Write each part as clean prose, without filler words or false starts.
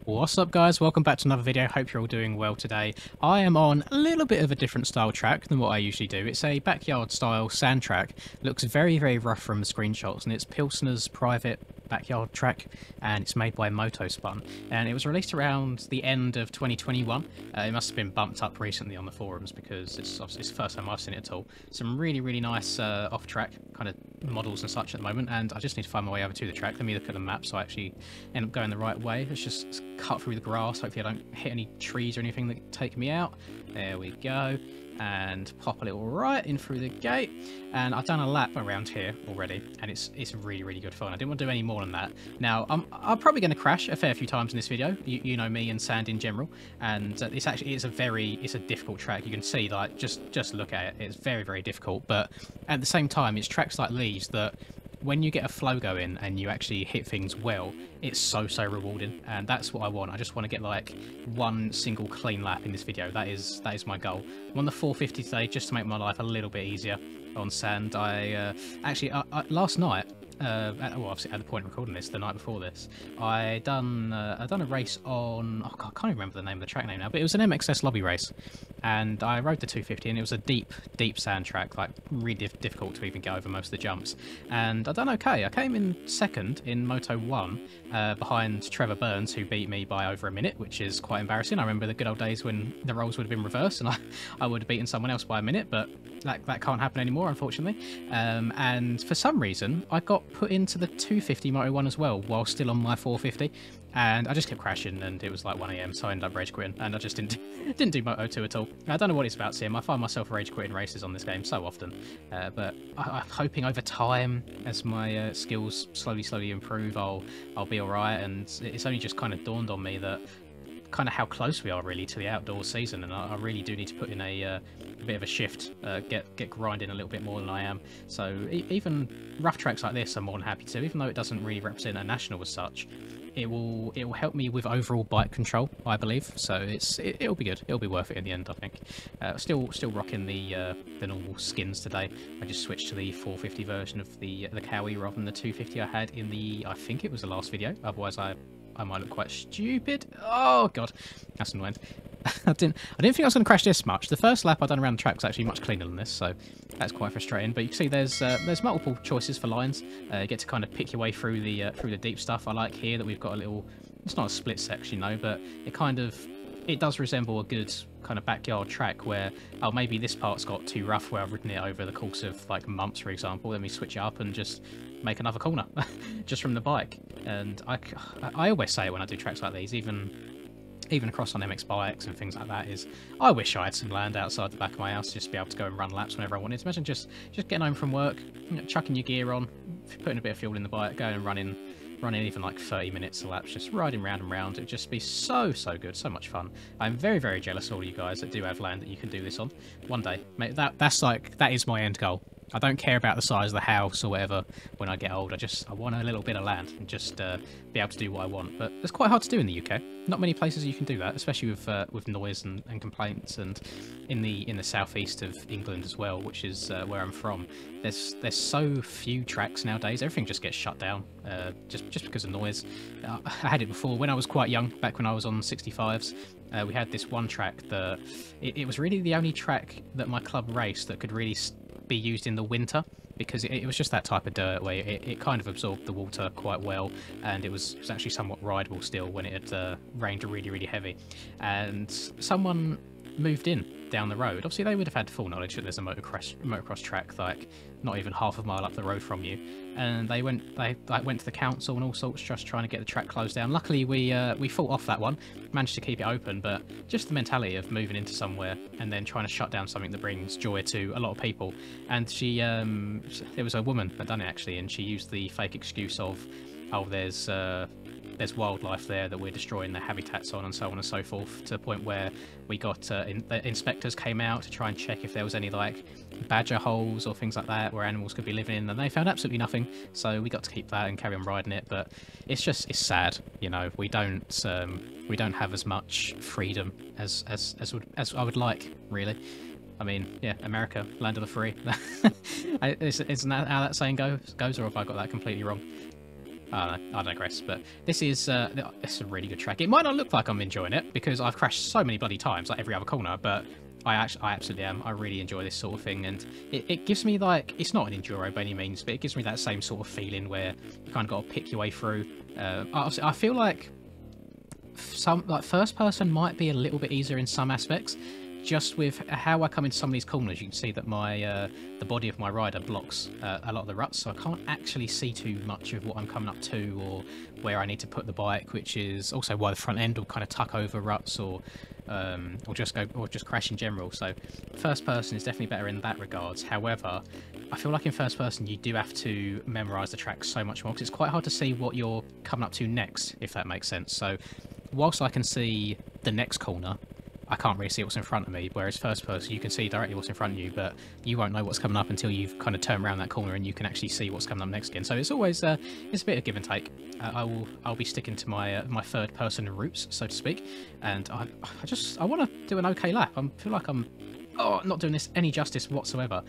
What's up guys, welcome back to another video. Hope you're all doing well today. I am on a little bit of a different style track than what I usually do. It's a backyard style sand track. Looks very rough from the screenshots, and it's Pilsner's private backyard track, and it's made by Motospun, and it was released around the end of 2021. It must have been bumped up recently on the forums because it's obviously the first time I've seen it at all. Some really nice off track kind of models and such at the moment, and I just need to find my way over to the track. Let me look at the map so I actually end up going the right way. Let's just cut through the grass. Hopefully I don't hit any trees or anything that take me out. There we go. And pop a little right in through the gate, and I've done a lap around here already, and it's really good fun. I didn't want to do any more than that. Now I'm probably going to crash a fair few times in this video. You know me and sand in general, and it's a difficult track. You can see, like, just look at it, it's very difficult, but at the same time it's tracks like these that when you get a flow going and you actually hit things well, it's so rewarding, and that's what I want. I just want to get like one single clean lap in this video. That is my goal. I'm on the 450 today just to make my life a little bit easier on sand. I last night, well, obviously at the point of recording this, the night before this, I done a race on, oh God, I can't even remember the name of the track name now, but it was an MXS lobby race, and I rode the 250, and it was a deep sand track, like really difficult to even get over most of the jumps, and I done okay. I came in second in Moto 1 behind Trevor Burns, who beat me by over a minute, which is quite embarrassing. I remember the good old days when the roles would have been reversed and I would have beaten someone else by a minute, but that can't happen anymore, unfortunately. And for some reason I got put into the 250 Moto 1 as well while still on my 450, and I just kept crashing, and it was like 1 AM, so I ended up rage quitting, and I just didn't do Moto 2 at all. I don't know what it's about, Sim. I find myself rage quitting races on this game so often, but I'm hoping over time, as my skills slowly improve, I'll be alright. And it's only just kind of dawned on me that kind of how close we are really to the outdoor season, and I really do need to put in a bit of a shift, get grinding a little bit more than I am. So even rough tracks like this I'm more than happy to, even though it doesn't really represent a national as such. It will help me with overall bike control, I believe. So it'll be good. It'll be worth it in the end, I think. Still rocking the normal skins today. I just switched to the 450 version of the Cowie rather than the 250 I had in the, I think it was the last video. Otherwise I might look quite stupid. Oh God, that's annoying. I didn't think I was going to crash this much. The first lap I done around the track was actually much cleaner than this, so that's quite frustrating. But you can see there's multiple choices for lines. You get to kind of pick your way through the deep stuff. I like here that we've got a little. It's not a split section, though, but it does resemble a good kind of backyard track where, oh, maybe this part's got too rough where I've ridden it over the course of like months, for example. Let me switch it up and just make another corner just from the bike. And I always say it when I do tracks like these, even across on MX bikes and things like that, is I wish I had some land outside the back of my house just to be able to go and run laps whenever I wanted. Imagine just getting home from work, chucking your gear on, putting a bit of fuel in the bike, going and running even like 30 minutes of laps, just riding round and round. It would just be so good, so much fun. I'm very jealous of all you guys that do have land that you can do this on. One day, mate, that is my end goal. I don't care about the size of the house or whatever when I get old. I want a little bit of land and just be able to do what I want. But it's quite hard to do in the UK. Not many places you can do that, especially with noise and complaints. And in the southeast of England as well, which is where I'm from, there's so few tracks nowadays. Everything just gets shut down just because of noise. I had it before when I was quite young, back when I was on 65s. We had this one track that it was really the only track that my club raced that could really be used in the winter, because it was just that type of dirt where it kind of absorbed the water quite well, and it was actually somewhat rideable still when it had rained really heavy. And someone moved in down the road. Obviously they would have had full knowledge that there's a motocross track like not even half a mile up the road from you, and they went to the council and all sorts, just trying to get the track closed down. Luckily we fought off that one, managed to keep it open, but just the mentality of moving into somewhere and then trying to shut down something that brings joy to a lot of people. And she there was a woman that done it actually, and she used the fake excuse of, oh, there's wildlife there that we're destroying their habitats on, and so on and so forth, to the point where we got the inspectors came out to try and check if there was any like badger holes or things like that where animals could be living in, and they found absolutely nothing. So we got to keep that and carry on riding it. But it's sad, you know. We don't have as much freedom as I would like, really. I mean, yeah, America, land of the free. Isn't that how that saying goes, or have I got that completely wrong? I digress. But this is it's a really good track. It might not look like I'm enjoying it because I've crashed so many bloody times, like every other corner, but I absolutely am. I really enjoy this sort of thing, and it gives me, like, it's not an enduro by any means, but it gives me that same sort of feeling where you kind of got to pick your way through. I feel like first person might be a little bit easier in some aspects. Just with how I come into some of these corners, you can see that my the body of my rider blocks a lot of the ruts, so I can't actually see too much of what I'm coming up to or where I need to put the bike, which is also why the front end will kind of tuck over ruts or just crash in general. So first person is definitely better in that regards. However, I feel like in first person you do have to memorize the track so much more because it's quite hard to see what you're coming up to next, if that makes sense. So whilst I can see the next corner, I can't really see what's in front of me, whereas first person you can see directly what's in front of you, but you won't know what's coming up until you've kind of turned around that corner and you can actually see what's coming up next again. So it's always it's a bit of give and take. I'll be sticking to my my third person roots, so to speak, and I want to do an okay lap. I feel like I'm not doing this any justice whatsoever,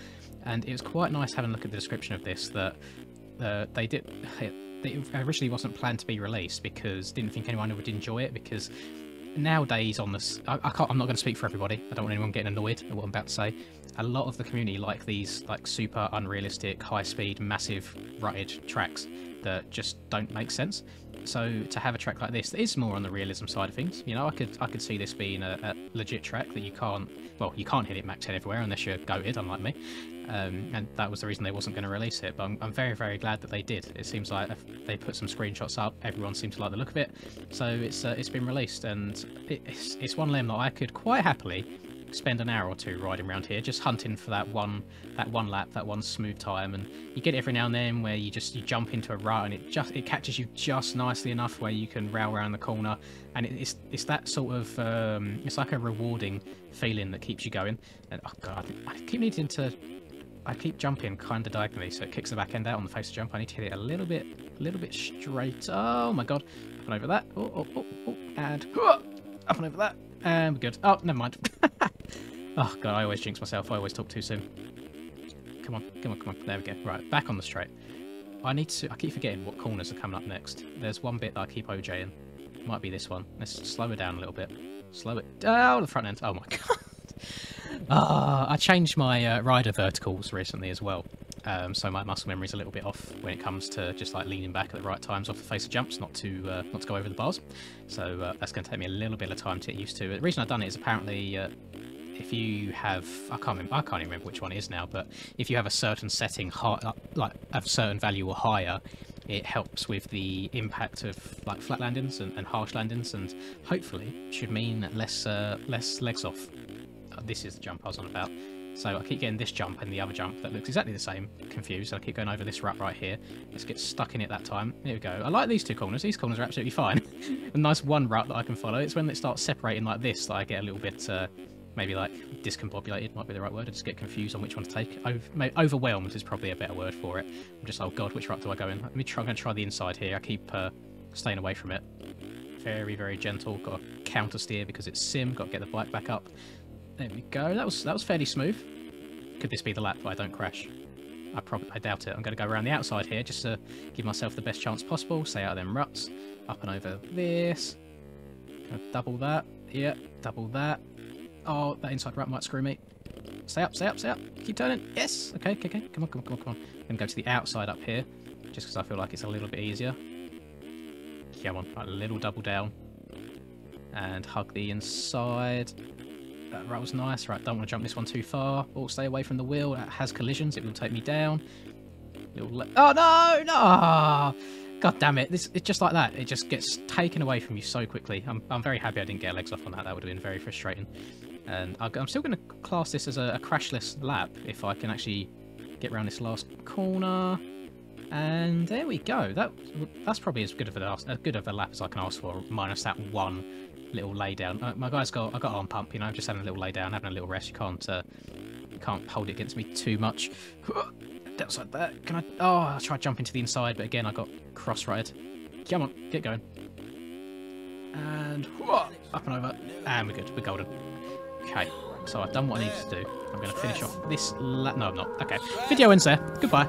and it was quite nice having a look at the description of this that it originally wasn't planned to be released because didn't think anyone would enjoy it, because nowadays on this, I'm not going to speak for everybody. I don't want anyone getting annoyed at what I'm about to say. A lot of the community like these like super unrealistic, high-speed, massive rutted tracks that just don't make sense. So to have a track like this that is more on the realism side of things, you know, I could see this being a legit track that you can't hit it max 10 everywhere unless you're goated, unlike me. And that was the reason they wasn't going to release it, but I'm very, very glad that they did. It seems like they put some screenshots up, everyone seems to like the look of it, so it's been released, and it's one limb that I could quite happily spend an hour or two riding around here, just hunting for that one lap, that one smooth time. And you get it every now and then where you jump into a rut and it catches you just nicely enough where you can rail around the corner, and it's that sort of it's like a rewarding feeling that keeps you going. And oh god, I keep jumping kind of diagonally, so it kicks the back end out on the face of jump. I need to hit it a little bit straight. Oh my god, up and over that. And up and over that. And we're good. Oh, never mind. Oh god, I always jinx myself. I always talk too soon. Come on. There we go. Right, back on the straight. I keep forgetting what corners are coming up next. There's one bit that I keep OJing. Might be this one. Let's slow it down a little bit. Slow it down the front end. Oh my god. I changed my rider verticals recently as well, so my muscle memory is a little bit off when it comes to just like leaning back at the right times off the face of jumps, not to go over the bars. So that's going to take me a little bit of time to get used to. The reason I've done it is apparently if you have, I can't even remember which one it is now, but if you have a certain setting, like a certain value or higher, it helps with the impact of like flat landings and harsh landings, and hopefully should mean less legs off. This is the jump I was on about. So I keep getting this jump and the other jump that looks exactly the same, confused. I keep going over this rut right here. Let's get stuck in it that time. There we go. I like these two corners. These corners are absolutely fine. A nice one rut that I can follow. It's when it starts separating like this that I get a little bit, maybe like discombobulated might be the right word. I just get confused on which one to take. Overwhelmed is probably a better word for it. I'm just, oh god, which rut do I go in? I'm going to try the inside here. I keep staying away from it. Very, very gentle. Got to counter steer because it's sim. Got to get the bike back up. There we go. That was fairly smooth. Could this be the lap that I don't crash? I doubt it. I'm going to go around the outside here just to give myself the best chance possible. Stay out of them ruts. Up and over this. Gonna double that. Yeah, double that. Oh, that inside rut might screw me. Stay up. Keep turning. Yes. Okay. Come on. I'm going to go to the outside up here just because I feel like it's a little bit easier. Come on. A little double down. And hug the inside. That rut was nice. Right, don't want to jump this one too far. Or stay away from the wheel. That has collisions. It will take me down. Oh, no! God damn it. It's just like that. It just gets taken away from you so quickly. I'm very happy I didn't get legs off on that. That would have been very frustrating. And I'm still going to class this as a crashless lap if I can actually get around this last corner. And there we go. That's probably as good of a lap as I can ask for, minus that one little lay down. My guy's I got arm pump, you know, just having a little lay down, having a little rest. You can't hold it against me too much. Outside that. Can I? Oh, I tried jumping to the inside, but again I got cross-righted. Come on, get going. And up and over, and we're good. We're golden. Okay, so I've done what I needed to do. I'm going to finish off this. No, I'm not. Okay, video ends there. Goodbye.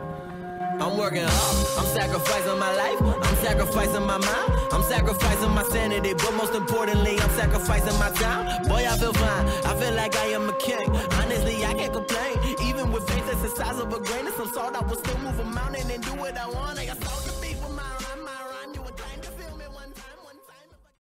I'm working hard, I'm sacrificing my life, I'm sacrificing my mind, I'm sacrificing my sanity, but most importantly, I'm sacrificing my time. Boy, I feel fine, I feel like I am a king. Honestly, I can't complain. Even with faith that's the size of a grain of some salt, I will still move a mountain and do what I want.